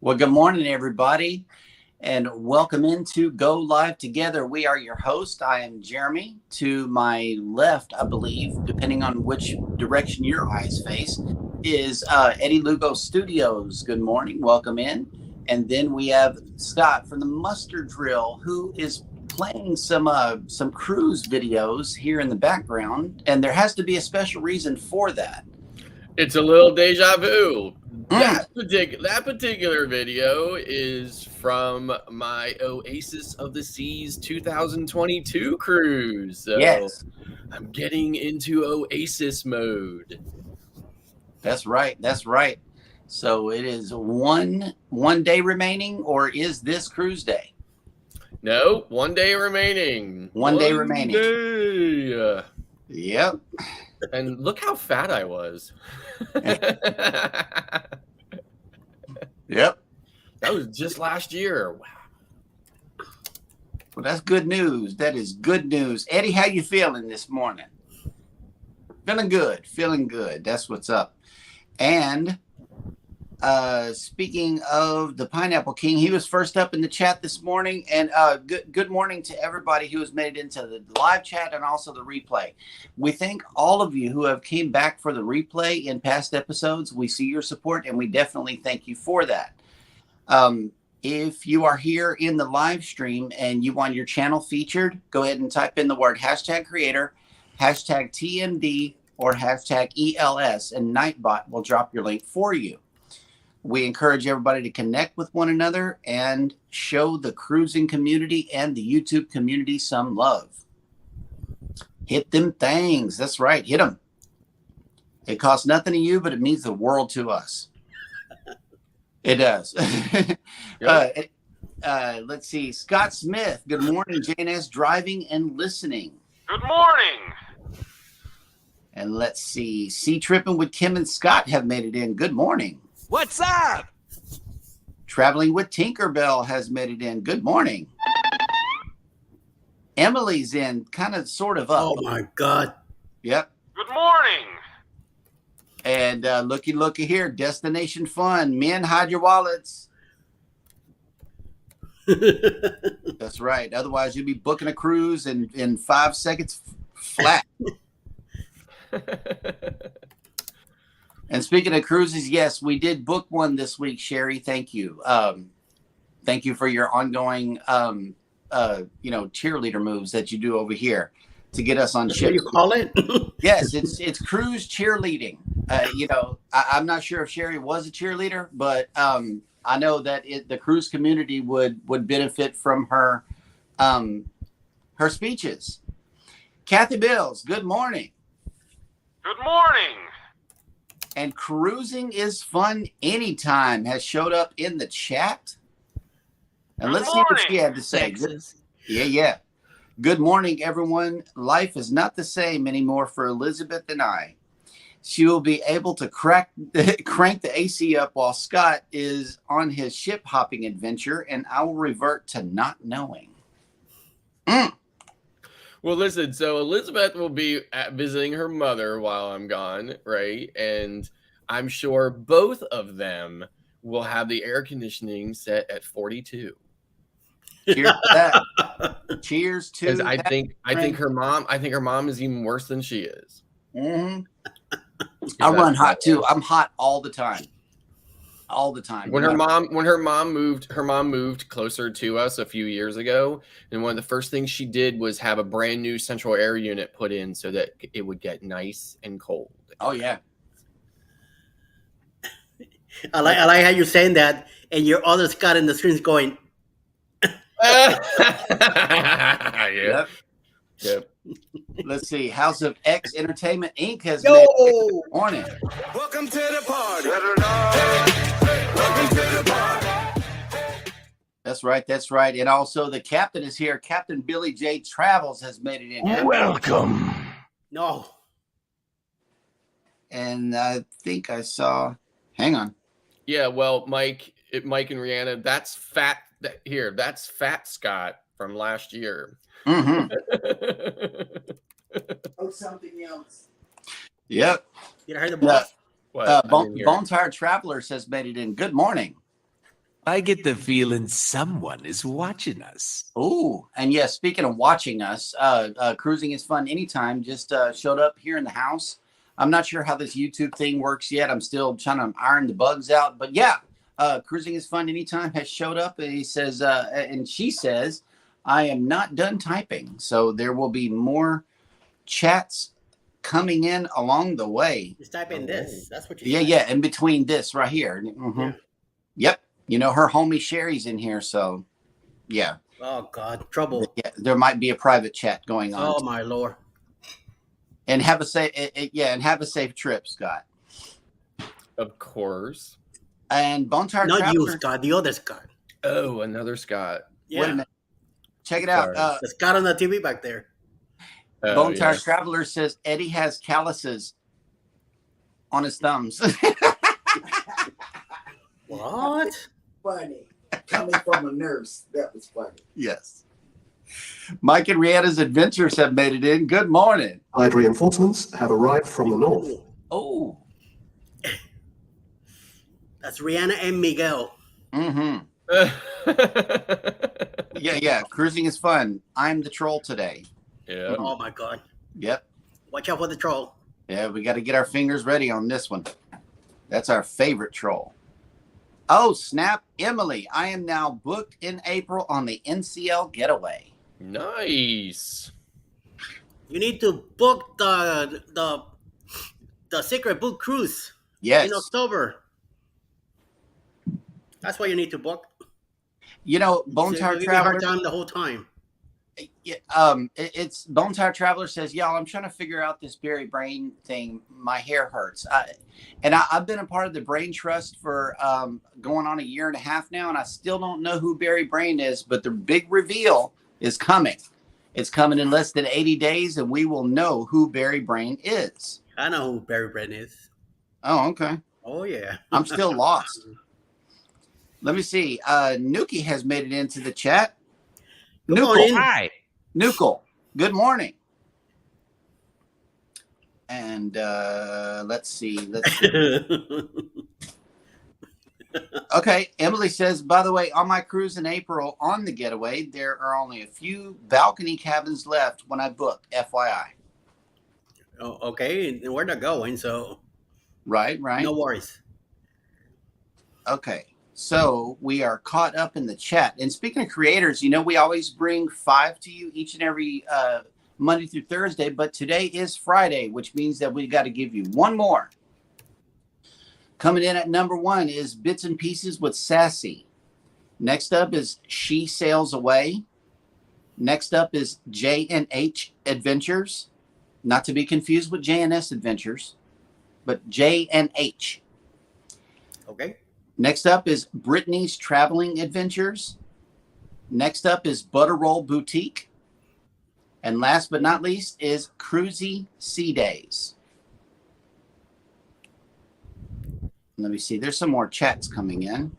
Well, good morning, everybody, and welcome into Go Live Together. We are your host. I am Jeremy. To my left, I believe, depending on which direction your eyes face, is Eddie Lugo Studios. Good morning. Welcome in. And then we have Scott from the Mustard Drill, who is playing some cruise videos here in the background, and there has to be a special reason for that. It's a little deja vu. That particular video is from my Oasis of the Seas 2022 cruise. So yes, I'm getting into Oasis mode. That's right. That's right. So it is one day remaining, or is this cruise day? No, 1 day remaining. One day remaining. Day. Yep. And look how fat I was. Yep. That was just last year. Wow. Well, that's good news. That is good news. Eddie, how you feeling this morning? Feeling good. Feeling good. That's what's up. And speaking of the Pineapple King, he was first up in the chat this morning. And good morning to everybody who has made it into the live chat and also the replay. We thank all of you who have came back for the replay in past episodes. We see your support, and we definitely thank you for that. If you are here in the live stream and you want your channel featured, go ahead and type in the word #creator, #TMD, or #ELS, and Nightbot will drop your link for you. We encourage everybody to connect with one another and show the cruising community and the YouTube community some love. Hit them things. That's right. Hit them. It costs nothing to you, but it means the world to us. It does. Let's see. Scott Smith. Good morning, J&S Driving and Listening. Good morning. And let's see. Sea Tripping with Kim and Scott have made it in. Good morning. What's up? Traveling with Tinkerbell has made it in. Good morning. Emily's in, kind of, sort of up. Oh my God. Yep. Good morning. And looky here, Destination Fun. Men, hide your wallets. That's right. Otherwise, you'll be booking a cruise in 5 seconds flat. And speaking of cruises, yes, we did book one this week, Sherry. Thank you. Thank you for your ongoing, cheerleader moves that you do over here to get us on ships. What do you call it? Yes, it's cruise cheerleading. I'm not sure if Sherry was a cheerleader, but I know that the cruise community would benefit from her speeches. Kathy Bills, good morning. Good morning. And cruising is fun anytime has showed up in the chat. And let's see what she had to say. Yeah. Good morning, everyone. Life is not the same anymore for Elizabeth and I. She will be able to crank the AC up while Scott is on his ship hopping adventure, and I will revert to not knowing. Well, listen, so Elizabeth will be visiting her mother while I'm gone, right? And I'm sure both of them will have the air conditioning set at 42. Cheers to that. Cheers to I think her mom is even worse than she is. Mm-hmm. I run hot too. I'm hot all the time. All the time. When her mom moved closer to us a few years ago, and one of the first things she did was have a brand new central air unit put in so that it would get nice and cold. Oh yeah. I like how you're saying that, and your other Scott in the screen's going. Yeah. Yep. Let's see. House of X Entertainment Inc. has made it. Morning. Welcome to the party. Welcome to the party. That's right. That's right. And also the captain is here. Captain Billy J. Travels has made it in. Welcome. No. And I think I saw. Hang on. Yeah. Well, Mike and Rihanna. That's fat. That's Fat Scott from last year. Mm-hmm. Oh, something else. Yep. You heard the boss? Bone Tired Travelers has made it in. Good morning. I get the feeling someone is watching us. Oh, and yes, speaking of watching us, Cruising is Fun Anytime just showed up here in the house. I'm not sure how this YouTube thing works yet. I'm still trying to iron the bugs out. But yeah, Cruising is Fun Anytime has showed up, and he says, and she says, I am not done typing. So there will be more chats coming in along the way. Just type in this. That's what you Yeah, said. yeah. In between this right here. Mm-hmm. Yeah. Yep. You know, her homie Sherry's in here. So yeah. Oh God, trouble. Yeah, there might be a private chat going on. Oh my Lord. And have a safe, and have a safe trip, Scott. Of course. And Bone Tire Not Traveler. you, Scott. The other Scott. Oh, another Scott. Wait a Yeah, minute. Check it out. Sorry. the Scott on the TV back there. Oh, Bone Tire yes. Traveler says Eddie has calluses on his thumbs. What? Funny. Coming from a nurse. That was funny. Yes. Mike and Rihanna's Adventures have made it in. Good morning. Allied reinforcements have arrived from the north. Oh. That's Rihanna and Miguel. Mm-hmm. Yeah. Cruising is fun. I'm the troll today. Yeah. Oh my God. Yep. Watch out for the troll. Yeah, we got to get our fingers ready on this one. That's our favorite troll. Oh, snap. Emily, I am now booked in April on the NCL getaway. Nice. You need to book the secret book cruise Yes. in October. That's why you need to book. You know, Bone So Tire you'll give me a hard Traveler. time the whole time. It's Bone Tire Traveler says, y'all, I'm trying to figure out this berry brain thing. My hair hurts. I've been a part of the Brain Trust for going on a year and a half now, and I still don't know who Barry Brain is, but the big reveal is coming. It's coming in less than 80 days, and we will know who Barry Brain is. I know who Barry Brent is. Oh, okay. Oh yeah. I'm still lost. Let me see. Nuki has made it into the chat. Good morning. Hi. Nukel, good morning. And let's see. Okay, Emily says, by the way, on my cruise in April on the getaway, there are only a few balcony cabins left when I book, FYI. Oh, okay, and we're not going, so Right. no worries. Okay, so we are caught up in the chat. And speaking of creators, you know, we always bring 5 to you each and every Monday through Thursday, but today is Friday, which means that we got to give you one more. Coming in at number 1 is Bits and Pieces with Sassy. Next up is She Sails Away. Next up is J&H Adventures. Not to be confused with J&S Adventures, but J&H. Okay. Next up is Brittney's Traveling Adventures. Next up is Butterrollboutique. And last but not least is Cruisey Sea Days. Let me see. There's some more chats coming in.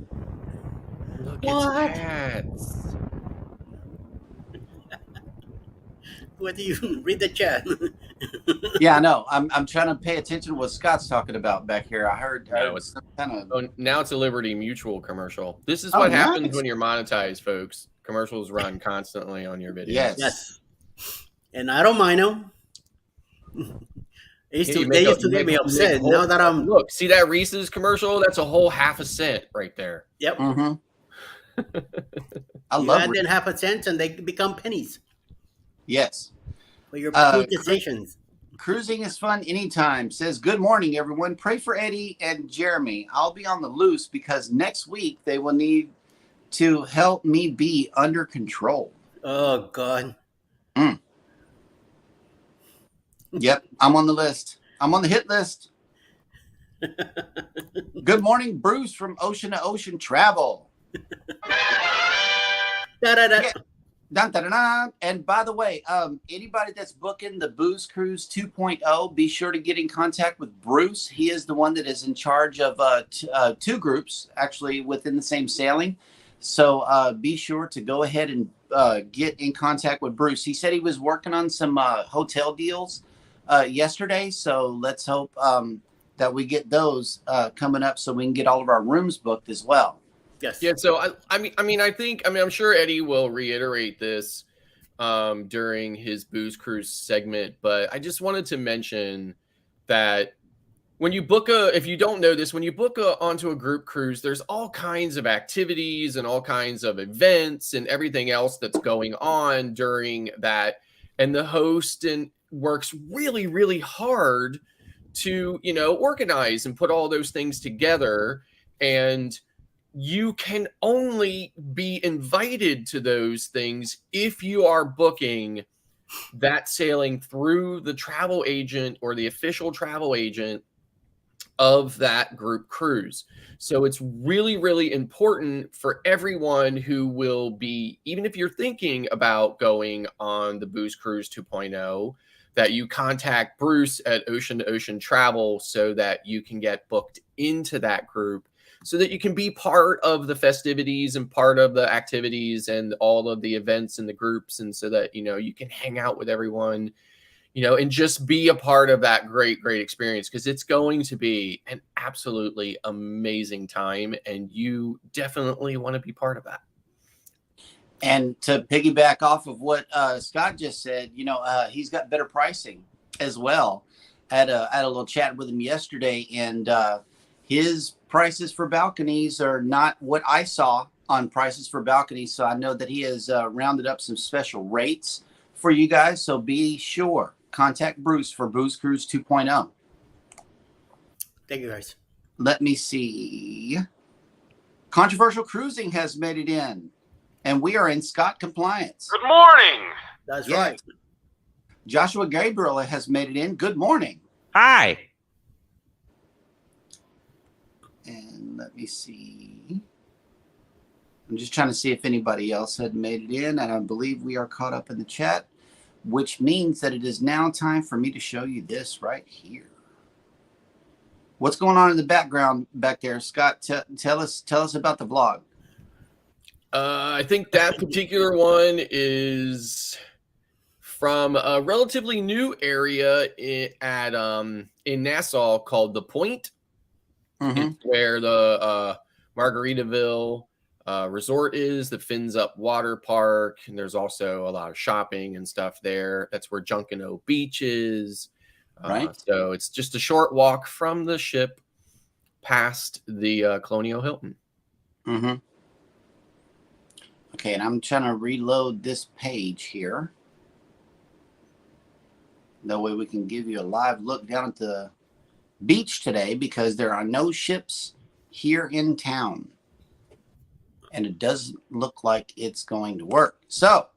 Look What? at cats. What do you read the chat? Yeah, I know. I'm trying to pay attention to what Scott's talking about back here. I heard it's some kind of. Oh, now it's a Liberty Mutual commercial. This is Oh, what happens nice. when you're monetized, folks. Commercials run constantly on your videos. Yes. Yes. And I don't mind them. They used to get me upset. Now that I'm Look, see that Reese's commercial? That's a whole half a cent right there. yep. Mm-hmm. I You love add it. in half a cent and they become pennies Yes. for your Uh, food decisions. Cruising is fun anytime. Says, good morning, everyone. Pray for Eddie and Jeremy. I'll be on the loose because next week they will need to help me be under control. Oh God. Yep, I'm on the list. I'm on the hit list. Good morning, Bruce from Ocean to Ocean Travel. Da-da-da. Yeah. Dun, dun, dun, dun. And by the way, anybody that's booking the Booze Cruise 2.0, be sure to get in contact with Bruce. He is the one that is in charge of 2 groups actually within the same sailing. So be sure to go ahead and get in contact with Bruce. He said he was working on some hotel deals yesterday. So let's hope that we get those coming up so we can get all of our rooms booked as well. Yes. Yeah. So I'm sure Eddie will reiterate this during his booze cruise segment, but I just wanted to mention that when you book if you don't know this, when you book onto a group cruise, there's all kinds of activities and all kinds of events and everything else that's going on during that. And the host works really, really hard to, organize and put all those things together. And you can only be invited to those things if you are booking that sailing through the travel agent or the official travel agent of that group cruise. So it's really, really important for everyone who will be, even if you're thinking about going on the Booze Cruise 2.0, that you contact Bruce at Ocean to Ocean Travel so that you can get booked into that group, so that you can be part of the festivities and part of the activities and all of the events and the groups, and so that you can hang out with everyone, and just be a part of that great, great experience, because it's going to be an absolutely amazing time, and you definitely want to be part of that. And to piggyback off of what Scott just said, he's got better pricing as well. I had a little chat with him yesterday, and his prices for balconies are not what I saw on prices for balconies. So I know that he has rounded up some special rates for you guys. So be sure, contact Bruce for Booze Cruise 2.0. Thank you, guys. Let me see. Controversial Cruising has made it in, and we are in Scott compliance. Good morning. That's Yeah. right. Joshua Gabriel has made it in. Good morning. Hi. And let me see. I'm just trying to see if anybody else had made it in, and I believe we are caught up in the chat, which means that it is now time for me to show you this right here. What's going on in the background back there, Scott? Tell us about the vlog. I think that particular one is from a relatively new area in Nassau called The Point. Mm-hmm. It's where the Margaritaville resort is, the Fins Up Water Park, and there's also a lot of shopping and stuff there. That's where Junkanoo Beach is. Right. So it's just a short walk from the ship past the Colonial Hilton. Mm-hmm. Okay, and I'm trying to reload this page here. That way we can give you a live look down at the beach today, because there are no ships here in town. And it doesn't look like it's going to work. So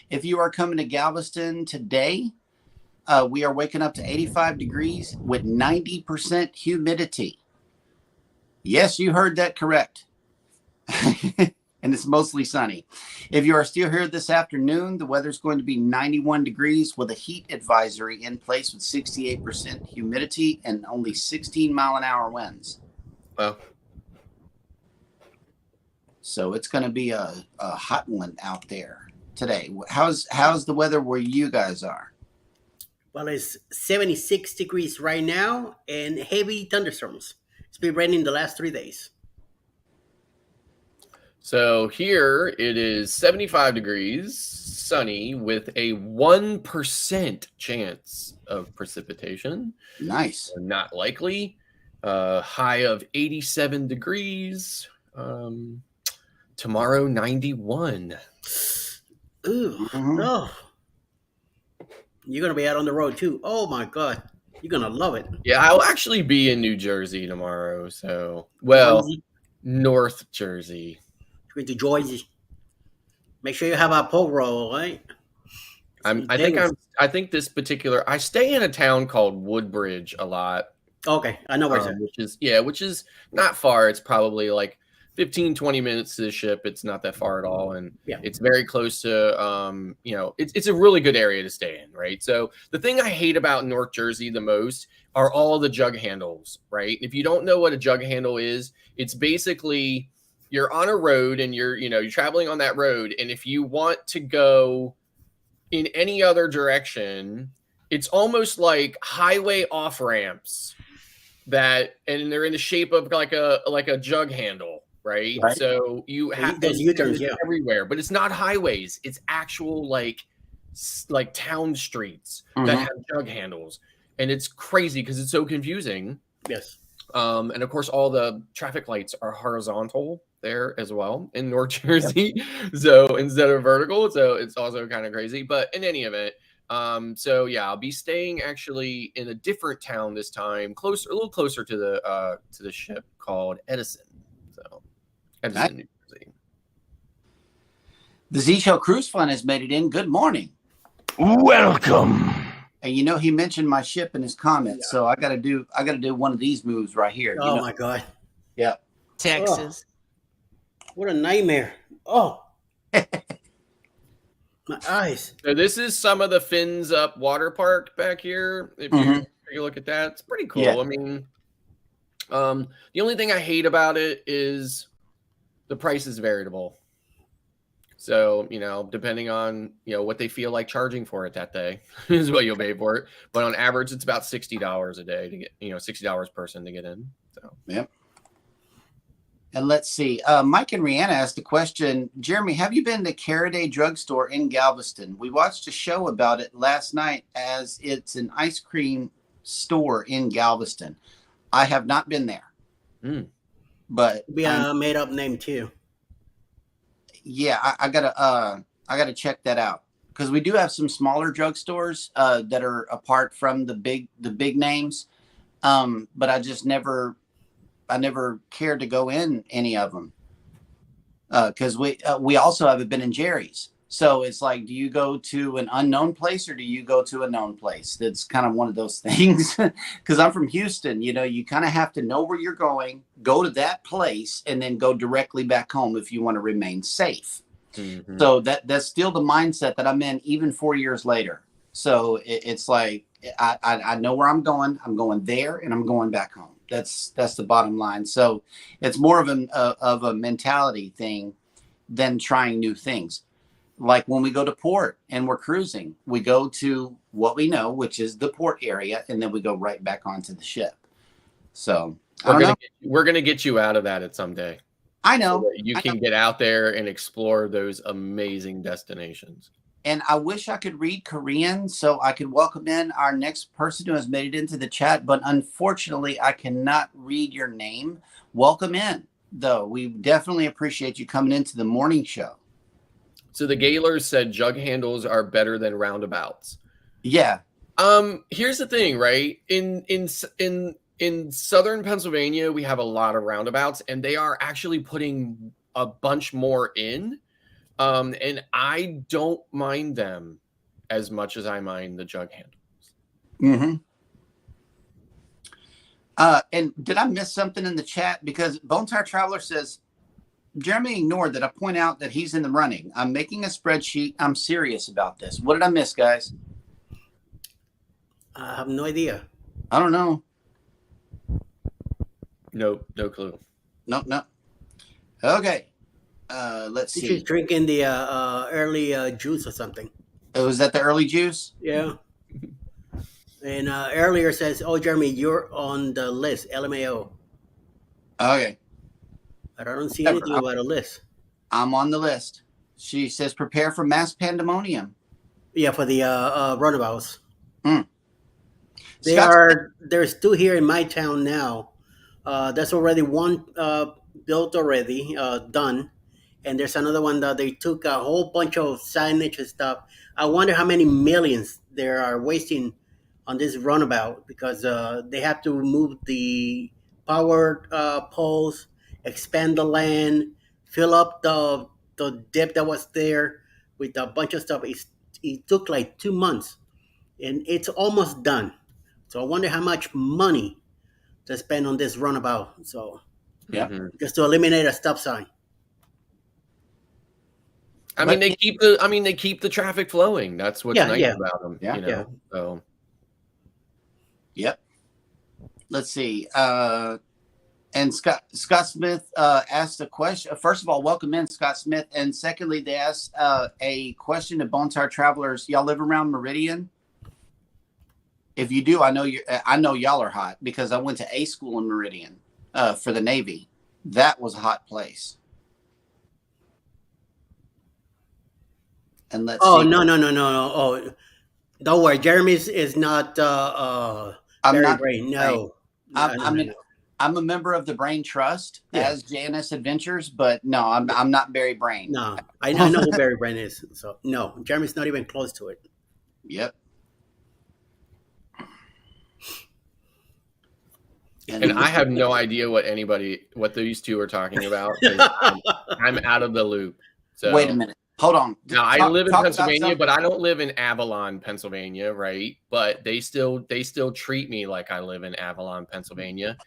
if you are coming to Galveston today, we are waking up to 85 degrees with 90% humidity. Yes, you heard that correct. And it's mostly sunny. If you are still here this afternoon, the weather's going to be 91 degrees with a heat advisory in place with 68% humidity and only 16-mile-an-hour winds. Well, so it's going to be a hot one out there today. How's the weather where you guys are? Well, it's 76 degrees right now and heavy thunderstorms. It's been raining the last 3 days. so here it is 75 degrees, sunny, with a 1% chance of precipitation. Nice. Not likely. High of 87 degrees. Tomorrow, 91. Ooh, Mhm. no. You're going to be out on the road too. Oh my God. You're going to love it. Yeah, I'll actually be in New Jersey tomorrow. So, well, Jersey. North Jersey. Going to Jersey. Make sure you have a pole roll, right? I think this particular, I stay in a town called Woodbridge a lot. Okay, I know where it's at. which is not far. It's probably like 15, 20 minutes to the ship. It's not that far at all. And Yeah. it's very close to, it's a really good area to stay in, right? So the thing I hate about North Jersey the most are all the jug handles, right? If you don't know what a jug handle is, it's basically you're on a road and you're traveling on that road. And if you want to go in any other direction, it's almost like highway off ramps and they're in the shape of like a jug handle. right? Right. So you have Those U-turns, yeah. everywhere, but it's not highways. It's actual like town streets that Mhm. have jug handles, and it's crazy because it's so confusing. Yes. And of course, all the traffic lights are horizontal there as well in North Jersey. So instead of vertical, so it's also kind of crazy. But in any event, so yeah, I'll be staying actually in a different town this time, a little closer to the ship called Edison. So Edison, New Jersey. The Z Show Cruise Fun has made it in. Good morning. Welcome. And you know he mentioned my ship in his comments, so I gotta do one of these moves right here. Oh my God. Yeah. Texas. Oh, what a nightmare. Oh. My eyes. So this is some of the Fins Up water park back here. If you take a look at that, it's pretty cool. Yeah. I mean, the only thing I hate about it is the price is variable. So, depending on, what they feel like charging for it that day is what you'll pay for it. But on average, it's about $60 a day to get, $60 per person to get in. So, yep. And let's see. Mike and Rihanna asked a question. Jeremy, have you been to Caraday Drugstore in Galveston? We watched a show about it last night as it's an ice cream store in Galveston. I have not been there. But Be a made up name too. Yeah, I gotta check that out because we do have some smaller drugstores that are apart from the big names, but I never cared to go in any of them because we also haven't been in Jerry's. So it's like, do you go to an unknown place or do you go to a known place? That's kind of one of those things because I'm from Houston. You kind of have to know where you're going, go to that place, and then go directly back home if you want to remain safe. Mm-hmm. So that's still the mindset that I'm in even 4 years later. So it's like I know where I'm going. I'm going there and I'm going back home. That's the bottom line. So it's more of a mentality thing than trying new things. Like when we go to port and we're cruising, we go to what we know, which is the port area, and then we go right back onto the ship. So we're gonna get you out of that at some day. I know. So that you can get out there and explore those amazing destinations. And I wish I could read Korean so I could welcome in our next person who has made it into the chat, but unfortunately I cannot read your name. Welcome in, though. We definitely appreciate you coming into the morning show. So the Gaylors said jug handles are better than roundabouts. Yeah. Here's the thing, right? In southern Pennsylvania, we have a lot of roundabouts, and they are actually putting a bunch more in. And I don't mind them as much as I mind the jug handles. And did I miss something in the chat? Because Bone Tire Traveler says, Jeremy ignored that I point out that he's in the running. I'm making a spreadsheet. I'm serious about this. What did I miss, guys? I have no idea. I don't know. No clue. No. Okay. Let's see. She's drinking the early juice or something. Was that the early juice? Yeah. And earlier says, "Oh, Jeremy, you're on the list." LMAO. Okay. But I don't see anything about a list. I'm on the list. She says, "Prepare for mass pandemonium." Yeah, for the runabouts. Scott, There's two here in my town now. There's already one built already, done. And there's another one that they took a whole bunch of signage and stuff. I wonder how many millions they are wasting on this runabout because they have to move the power poles, expand the land, fill up the dip that was there with a bunch of stuff. It took like 2 months, and it's almost done. So I wonder how much money to spend on this runabout. So just to eliminate a stop sign. I mean, they keep the traffic flowing. That's what's nice about them. Yeah. So. Yep. Let's see. And Scott Smith asked a question. First of all, welcome in, Scott Smith. And secondly, they asked a question to Bone Tire Travelers. Y'all live around Meridian? If you do, I know y'all are hot because I went to A school in Meridian for the Navy. That was a hot place. And let's see. No. Oh, don't worry. Jeremy's is not I'm Barry not Brain. No. I'm a member of the Brain Trust Yeah. as J&S Adventures, but no, I'm not Barry Brain. No, I know who Barry Brain is. So no, Jeremy's not even close to it. Yep. And I have no idea what these two are talking about. I'm out of the loop. So wait a minute. Hold on. Now I live in Pennsylvania, but I don't live in Avalon, Pennsylvania, right? But they still treat me like I live in Avalon, Pennsylvania.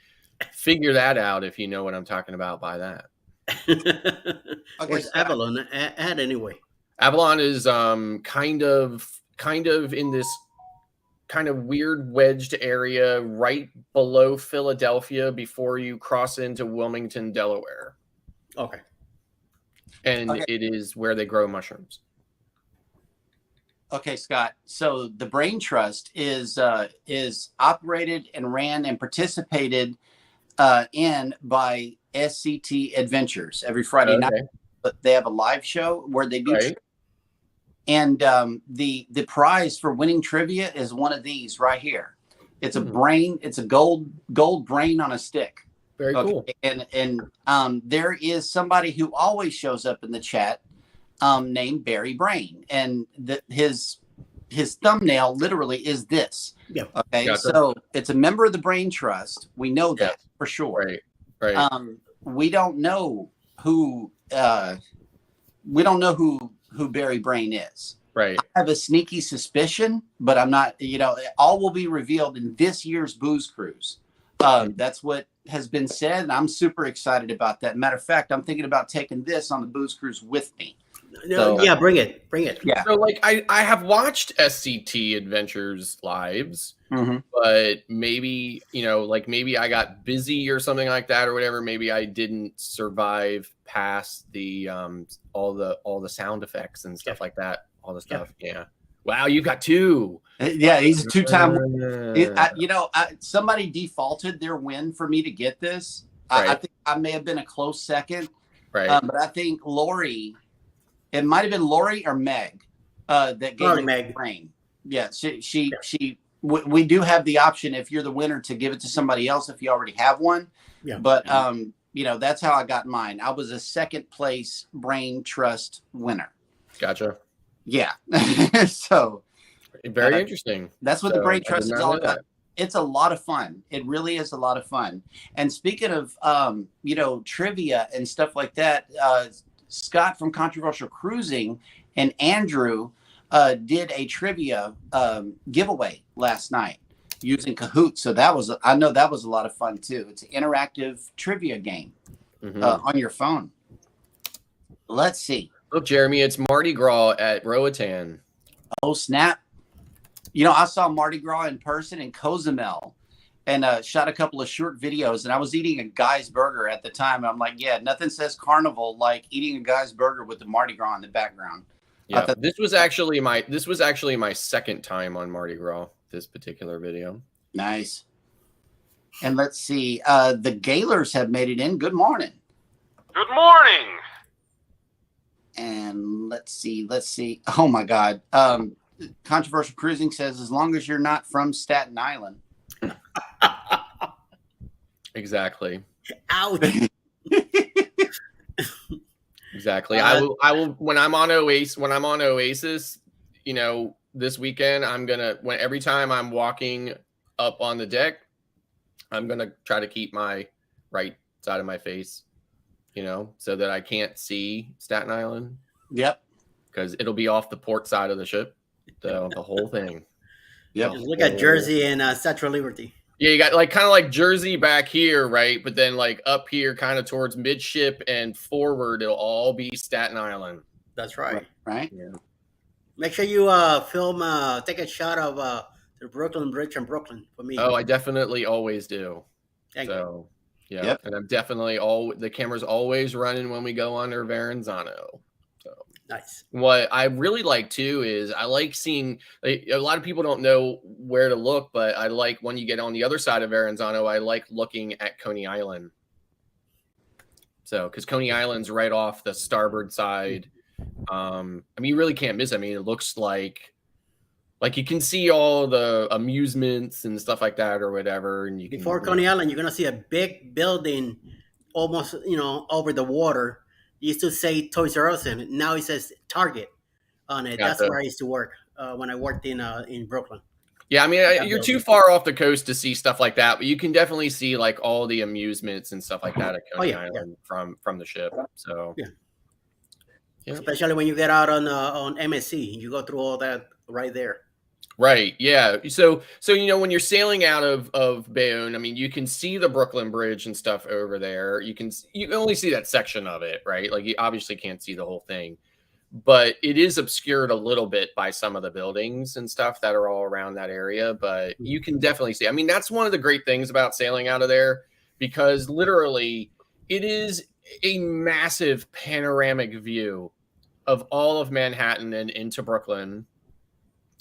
Figure that out if you know what I'm talking about by that. Okay, Where's Avalon at anyway? Avalon is kind of in this kind of weird wedged area right below Philadelphia before you cross into Wilmington, Delaware. Okay. And it is where they grow mushrooms. Okay, Scott. So the Brain Trust is operated and ran and participated in by SCT Adventures every Friday night. But they have a live show where they do. Right. And the prize for winning trivia is one of these right here. It's a brain. It's a gold brain on a stick. Very cool. And there is somebody who always shows up in the chat named Barry Brain, and his thumbnail literally is this. Yeah. Okay. Gotcha. So it's a member of the Brain Trust. We know that for sure. Right. Right. We don't know who Barry Brain is. Right. I have a sneaky suspicion, but I'm not, all will be revealed in this year's Booze Cruise. That's what has been said, and I'm super excited about that. Matter of fact, I'm thinking about taking this on the Booze Cruise with me. No, yeah, bring it. Yeah. So like I have watched SCT Adventures lives, but maybe, maybe I got busy or something like that or whatever. Maybe I didn't survive past the all the sound effects and stuff like that. All the stuff. Yeah. Wow, you got two. Yeah, he's a two-time. Somebody defaulted their win for me to get this. Right. I think I may have been a close second. Right. But I think Lori, it might have been Lori or Meg that gave me Meg. the brain. Yeah, we do have the option if you're the winner to give it to somebody else if you already have one. Yeah. But that's how I got mine. I was a second place Brain Trust winner. Gotcha. Yeah. So very interesting. That's what the Brain Trust is all about. It's a lot of fun. It really is a lot of fun. And speaking of trivia and stuff like that, Scott from Controversial Cruising and Andrew did a trivia giveaway last night using Kahoot. So I know that was a lot of fun too. It's an interactive trivia game on your phone. Let's see. Look, Jeremy, it's Mardi Gras at Roatan. Oh, snap. I saw Mardi Gras in person in Cozumel and shot a couple of short videos, and I was eating a Guy's Burger at the time. And I'm like, yeah, nothing says carnival like eating a Guy's Burger with the Mardi Gras in the background. Yeah, this was actually my second time on Mardi Gras, this particular video. Nice. And let's see, the Gaylors have made it in. Good morning. Good morning. And let's see. Oh my God. Controversial Cruising says, as long as you're not from Staten Island. Exactly. Ouch. Exactly. I will when I'm on Oasis, this weekend, every time I'm walking up on the deck, I'm going to try to keep my right side of my face, so that I can't see Staten Island. Yep. Because it'll be off the port side of the ship. So the whole thing. Yep. Just look at Jersey and Statue of Liberty. Yeah, you got kind of like Jersey back here, right? But then up here, kind of towards midship and forward, it'll all be Staten Island. That's right. Right. Yeah. Make sure you take a shot of the Brooklyn Bridge in Brooklyn for me. Oh, I definitely always do. Thank you. Yeah, yep. And I'm definitely the camera's always running when we go under Verrazano. So nice. What I really like too is I like seeing a lot of people don't know where to look, but I like when you get on the other side of Verrazano, I like looking at Coney Island. So, because Coney Island's right off the starboard side. I mean, you really can't miss it. I mean, it looks like you can see all the amusements and stuff like that or whatever. And you can, Before Coney Island, you're gonna see a big building, almost over the water. It used to say Toys R Us in it. Now it says Target on it. That's where I used to work when I worked in Brooklyn. Yeah, I mean, you're too far off the coast to see stuff like that, but you can definitely see like all the amusements and stuff like that at Coney Island from the ship. So, yeah. Especially when you get out on MSC, you go through all that right there. Right. Yeah. So when you're sailing out of Bayonne, I mean, you can see the Brooklyn Bridge and stuff over there. You can only see that section of it, right? Like you obviously can't see the whole thing. But it is obscured a little bit by some of the buildings and stuff that are all around that area. But you can definitely see. I mean, that's one of the great things about sailing out of there, because literally it is a massive panoramic view of all of Manhattan and into Brooklyn,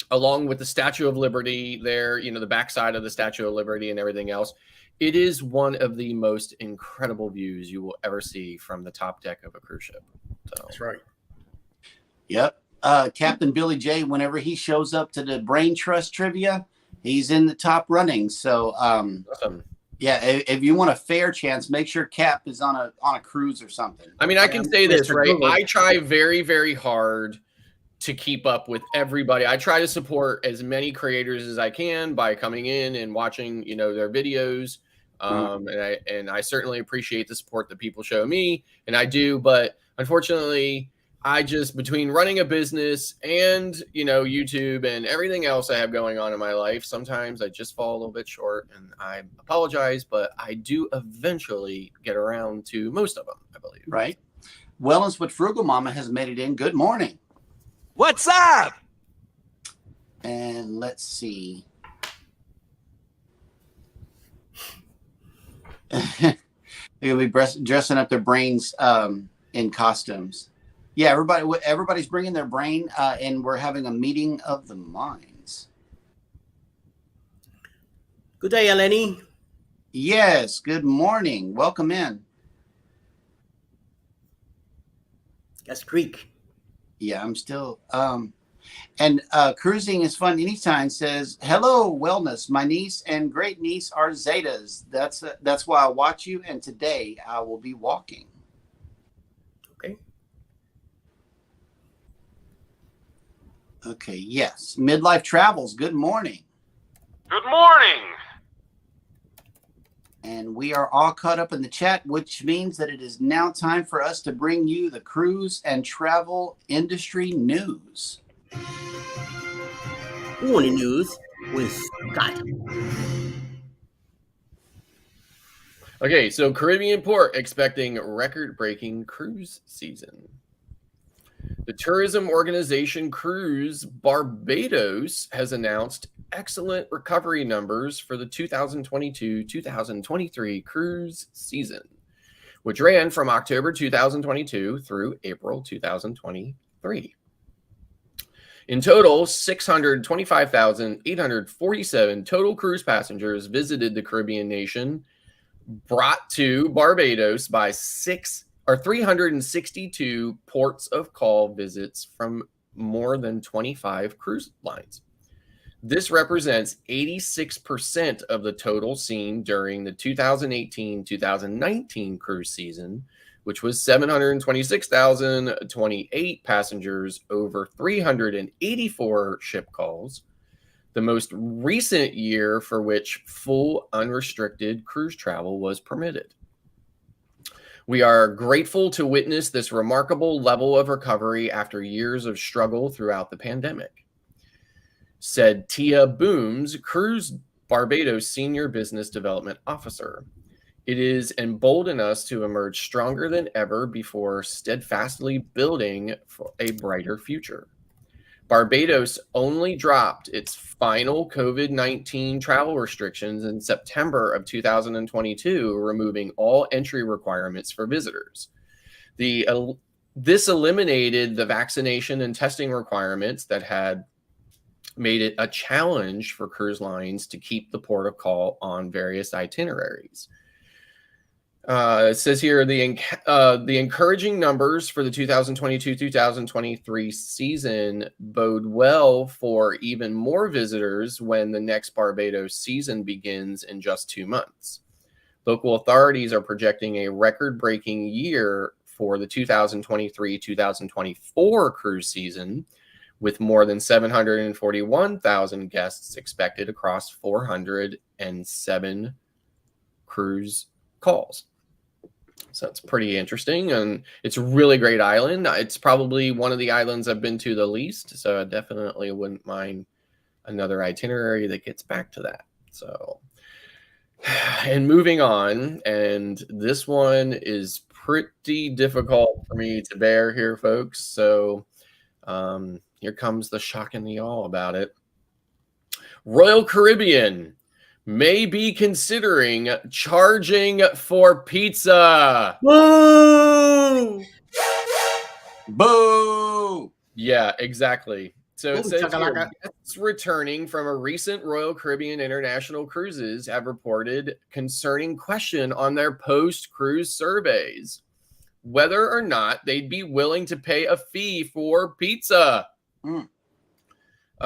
along with the Statue of Liberty there, the backside of the Statue of Liberty and everything else. It is one of the most incredible views you will ever see from the top deck of a cruise ship. So. That's right. Yep. Captain Billy J, whenever he shows up to the Brain Trust trivia, he's in the top running. So, awesome. Yeah, if you want a fair chance, make sure Cap is on a cruise or something. I mean, I can say this, right? I try very, very hard to keep up with everybody. I try to support as many creators as I can by coming in and watching, their videos. And I certainly appreciate the support that people show me, and I do. But unfortunately, I just, between running a business and, YouTube and everything else I have going on in my life, sometimes I just fall a little bit short, and I apologize, but I do eventually get around to most of them, I believe. Right. Wellness with Frugal Mama has made it in. Good morning. What's up? And let's see. They're going to be dressing up their brains in costumes. Yeah, everybody's bringing their brain, and we're having a meeting of the minds. Good day, Eleni. Yes, good morning. Welcome in. That's Greek. Yeah, I'm still. And cruising is fun anytime says, hello, wellness. My niece and great niece are Zetas. That's why I watch you, and today I will be walking. Okay, yes. Midlife Travels, good morning. Good morning. And we are all caught up in the chat, which means that it is now time for us to bring you the cruise and travel industry news. Morning news with Scott. Okay, so Caribbean port expecting record-breaking cruise season. The tourism organization Cruise Barbados has announced excellent recovery numbers for the 2022-2023 cruise season, which ran from October 2022 through April 2023. In total, 625,847 total cruise passengers visited the Caribbean nation, brought to Barbados by 362 ports of call visits from more than 25 cruise lines. This represents 86% of the total seen during the 2018-2019 cruise season, which was 726,028 passengers over 384 ship calls, the most recent year for which full unrestricted cruise travel was permitted. We are grateful to witness this remarkable level of recovery after years of struggle throughout the pandemic, said Tia Booms, Cruise Barbados Senior Business Development Officer. It is emboldened us to emerge stronger than ever before, steadfastly building for a brighter future. Barbados only dropped its final COVID-19 travel restrictions in September of 2022, removing all entry requirements for visitors. This eliminated the vaccination and testing requirements that had made it a challenge for cruise lines to keep the port of call on various itineraries. It says here the encouraging numbers for the 2022-2023 season bode well for even more visitors when the next Barbados season begins in just 2 months. Local authorities are projecting a record-breaking year for the 2023-2024 cruise season, with more than 741,000 guests expected across 407 cruise calls. So it's pretty interesting, and it's a really great island. It's probably one of the islands I've been to the least, so I definitely wouldn't mind another itinerary that gets back to that. So, and moving on, and this one is pretty difficult for me to bear here, folks. So here comes the shock and the awe about it. Royal Caribbean may be considering charging for pizza. Whoa! Boo! Yeah, exactly. So it Ooh, says chakalaka. here, guests returning from a recent Royal Caribbean international cruises have reported concerning question on their post-cruise surveys, whether or not they'd be willing to pay a fee for pizza.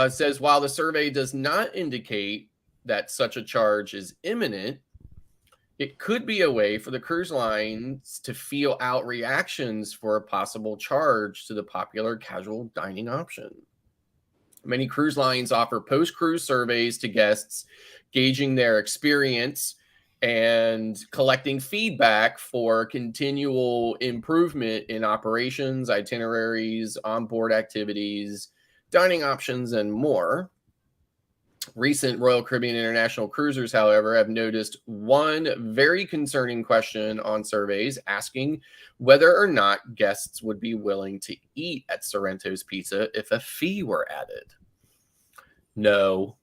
Says while the survey does not indicate that such a charge is imminent, it could be a way for the cruise lines to feel out reactions for a possible charge to the popular casual dining option. Many cruise lines offer post-cruise surveys to guests, gauging their experience and collecting feedback for continual improvement in operations, itineraries, onboard activities, dining options, and more. Recent Royal Caribbean international cruisers, however, have noticed one very concerning question on surveys asking whether or not guests would be willing to eat at Sorrento's Pizza if a fee were added. No.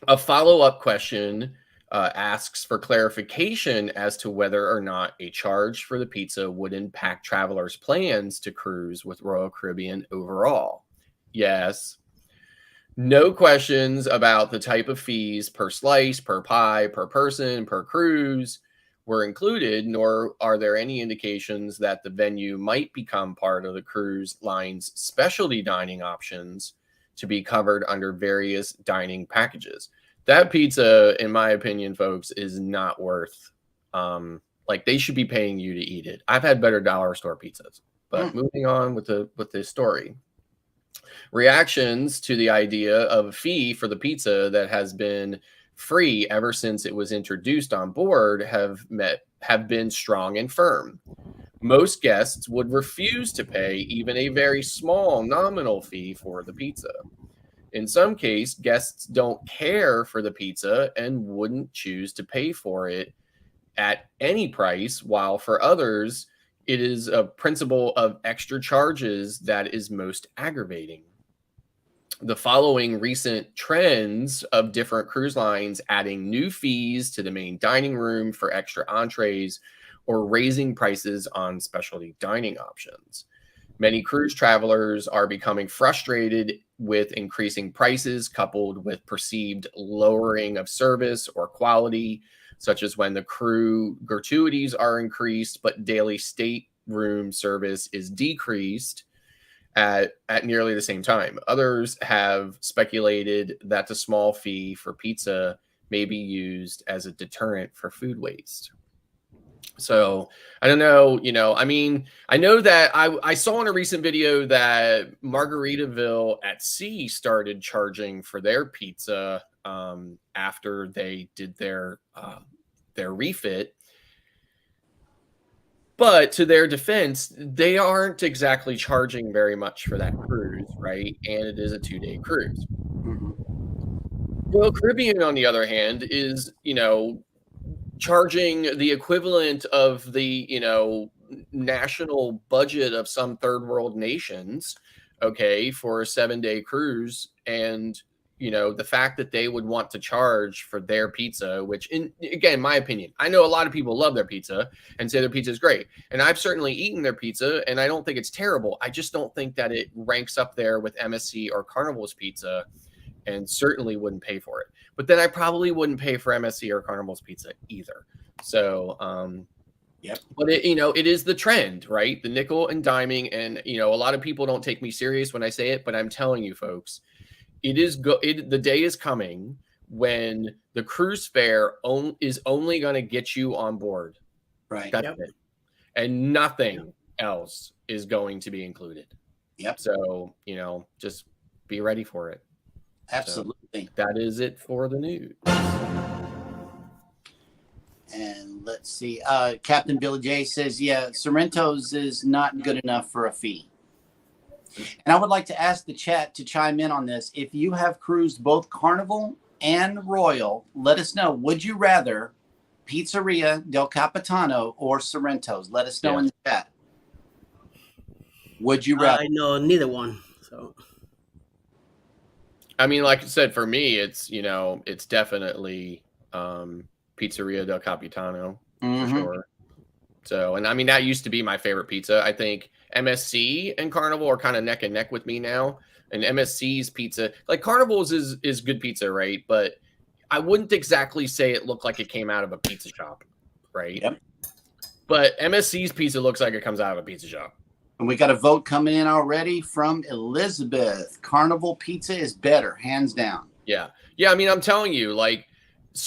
A follow-up question asks for clarification as to whether or not a charge for the pizza would impact travelers' plans to cruise with Royal Caribbean overall. Yes. No questions about the type of fees per slice, per pie, per person, per cruise were included, nor are there any indications that the venue might become part of the cruise line's specialty dining options to be covered under various dining packages. That pizza, in my opinion, folks, is not worth, like they should be paying you to eat it. I've had better dollar store pizzas, but moving on with the story. Reactions to the idea of a fee for the pizza that has been free ever since it was introduced on board have been strong and firm. Most guests would refuse to pay even a very small nominal fee for the pizza. In some case, guests don't care for the pizza and wouldn't choose to pay for it at any price, while for others, it is a principle of extra charges that is most aggravating. The following recent trends of different cruise lines adding new fees to the main dining room for extra entrees or raising prices on specialty dining options. Many cruise travelers are becoming frustrated with increasing prices coupled with perceived lowering of service or quality, such as when the crew gratuities are increased, but daily stateroom service is decreased at nearly the same time. Others have speculated that the small fee for pizza may be used as a deterrent for food waste. So I don't know, I mean, I know that I saw in a recent video that Margaritaville at Sea started charging for their pizza after they did their refit. But to their defense, they aren't exactly charging very much for that cruise, right? And it is a 2-day cruise. Royal Caribbean, on the other hand, is, charging the equivalent of the, national budget of some third world nations, okay, for a 7-day cruise. And, the fact that they would want to charge for their pizza, which, again, my opinion, I know a lot of people love their pizza and say their pizza is great. And I've certainly eaten their pizza, and I don't think it's terrible. I just don't think that it ranks up there with MSC or Carnival's pizza. and certainly wouldn't pay for it. But then I probably wouldn't pay for MSC or Carnival's pizza either. So, Yep. But it is the trend, right? The nickel and diming, and a lot of people don't take me serious when I say it, but I'm telling you, folks, the day is coming when the cruise fare is only going to get you on board. Right. That's it. And nothing else is going to be included. Yep. So, just be ready for it. Absolutely. So that is it for the news. And let's see. Captain Billy J says, yeah, Sorrento's is not good enough for a fee. And I would like to ask the chat to chime in on this. If you have cruised both Carnival and Royal, let us know. Would you rather Pizzeria del Capitano or Sorrento's? Let us know in the chat. Would you rather? I know neither one. So, I mean, like I said, for me, it's it's definitely Pizzeria del Capitano for sure. So, and I mean, that used to be my favorite pizza. I think MSC and Carnival are kind of neck and neck with me now. And MSC's pizza, like Carnival's is good pizza, right? But I wouldn't exactly say it looked like it came out of a pizza shop, right? Yep. But MSC's pizza looks like it comes out of a pizza shop. And we got a vote coming in already from Elizabeth. Carnival pizza is better, hands down. Yeah. Yeah, I mean, I'm telling you, like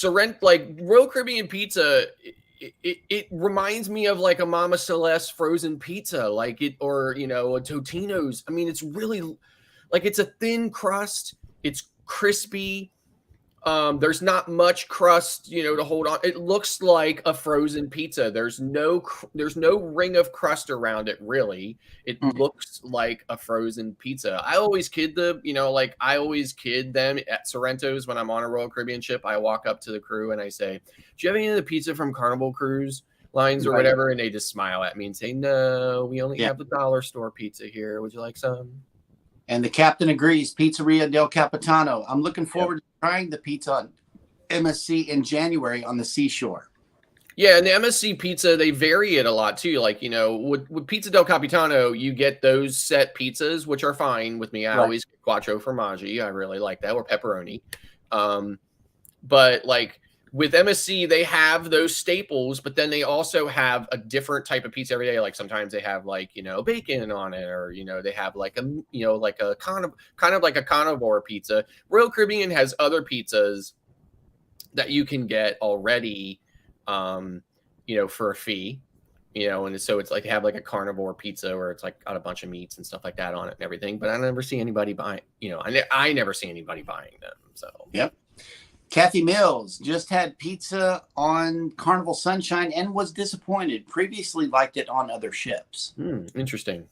Royal Caribbean pizza, it reminds me of like a Mama Celeste frozen pizza, or a Totino's. I mean, it's really like it's a thin crust. It's crispy. There's not much crust, to hold on. It looks like a frozen pizza. There's no ring of crust around it, really. It looks like a frozen pizza. I always kid them at Sorrento's when I'm on a Royal Caribbean ship. I walk up to the crew and I say, do you have any of the pizza from Carnival Cruise Lines or whatever? And they just smile at me and say, no, we only have the dollar store pizza here. Would you like some? And the captain agrees, Pizzeria del Capitano. I'm looking forward to trying the pizza on MSC in January on the seashore. Yeah, and the MSC pizza, they vary it a lot too. Like, with Pizza del Capitano, you get those set pizzas, which are fine with me. I always get quattro formaggi. I really like that, or pepperoni. But like with MSC, they have those staples, but then they also have a different type of pizza every day. Like sometimes they have bacon on it, or they have like a kind of like a carnivore pizza. Royal Caribbean has other pizzas that you can get already, for a fee, and so it's like they have like a carnivore pizza where it's like got a bunch of meats and stuff like that on it and everything. But I never see anybody buying, I never see anybody buying them. So yep. Kathy Mills just had pizza on Carnival Sunshine and was disappointed. Previously liked it on other ships. Interesting.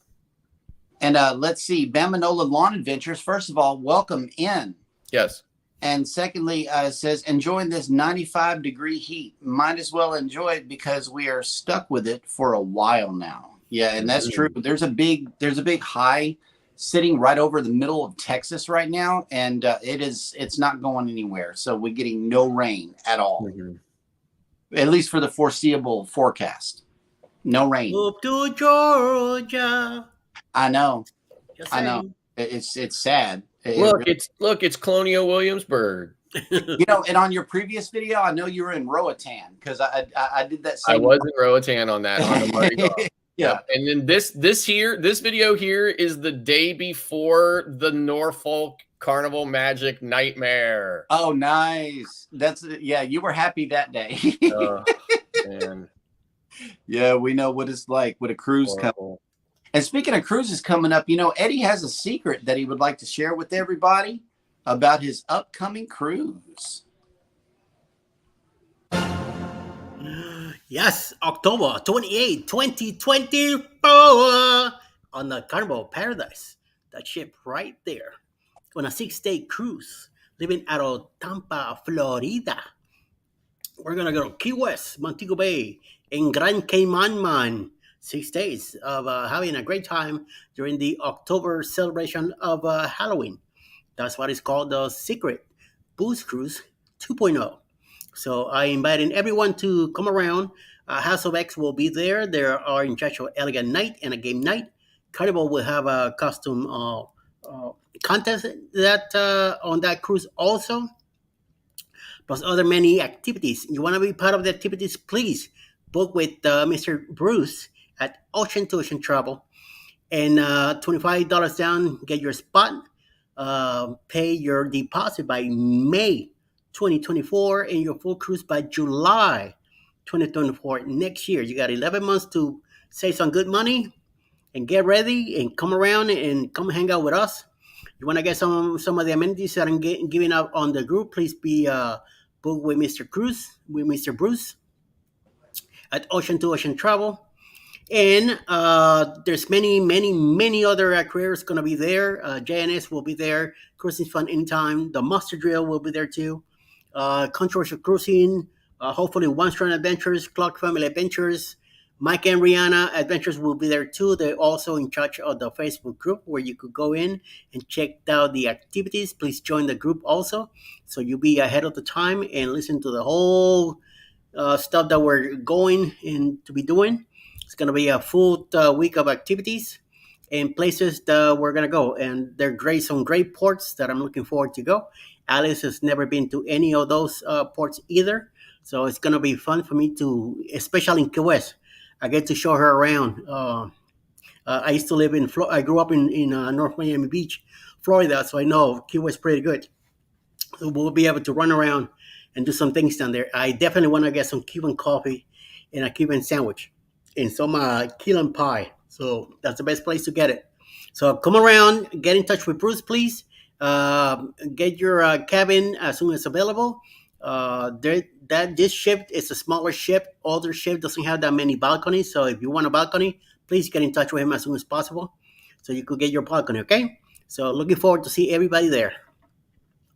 And let's see, Bamanola Lawn Adventures. First of all, welcome in. Yes. And secondly, says, enjoying this 95-degree heat. Might as well enjoy it because we are stuck with it for a while now. Yeah, and that's true. There's a big high sitting right over the middle of Texas right now, and it's not going anywhere. So we're getting no rain at all, at least for the foreseeable forecast. No rain. Up to Georgia. I know. I know. It's sad. It's Colonial Williamsburg. And on your previous video, I know you were in Roatan because I did that same. I was in Roatan on that on the Mardi Gras. Yeah. And then this video here is the day before the Norfolk Carnival Magic Nightmare. Oh, nice. You were happy that day. Oh, man. Yeah, we know what it's like with a cruise coming. And speaking of cruises coming up, Eddie has a secret that he would like to share with everybody about his upcoming cruise. Yes, October 28, 2024 on the Carnival Paradise. That ship right there on a 6-day cruise, leaving out of Tampa, Florida. We're going to go to Key West, Montego Bay, and Grand Cayman. 6 days of having a great time during the October celebration of Halloween. That's what is called the Secret Booze Cruise 2.0. So I invited everyone to come around. House of X will be there. There are in charge of Elegant Night and a game night. Carnival will have a costume contest that on that cruise also, plus other many activities. You want to be part of the activities, please book with Mr. Bruce at Ocean to Ocean Travel. And $25 down, get your spot. Pay your deposit by May 2024 and your full cruise by July 2024 next year. You got 11 months to save some good money and get ready and come around and come hang out with us. You want to get some of the amenities that I'm giving out on the group, please be booked with Mr. Bruce at Ocean to Ocean Travel. And there's many other creators going to be there. J&S will be there. Cruising Fun Anytime. The Monster Drill will be there too. Controversial Cruising. Hopefully One Strand Adventures. Clark Family Adventures. Mike and Rihanna Adventures will be there too. They're also in charge of the Facebook group where you could go in and check out the activities. Please join the group also, so you'll be ahead of the time and listen to the whole stuff that we're going in to be doing. It's going to be a full week of activities and places that we're going to go. And they're great, some great ports that I'm looking forward to go. Alice has never been to any of those ports either. So it's going to be fun for me to, especially in Key West. I get to show her around. I used to live in I grew up in North Miami Beach, Florida, so I know Key West pretty good. So we'll be able to run around and do some things down there. I definitely want to get some Cuban coffee and a Cuban sandwich and some key lime pie. So that's the best place to get it. So come around, get in touch with Bruce, please. Get your cabin as soon as available. This ship is a smaller ship. Older ship doesn't have that many balconies. So if you want a balcony, please get in touch with him as soon as possible so you could get your balcony, okay? So looking forward to see everybody there.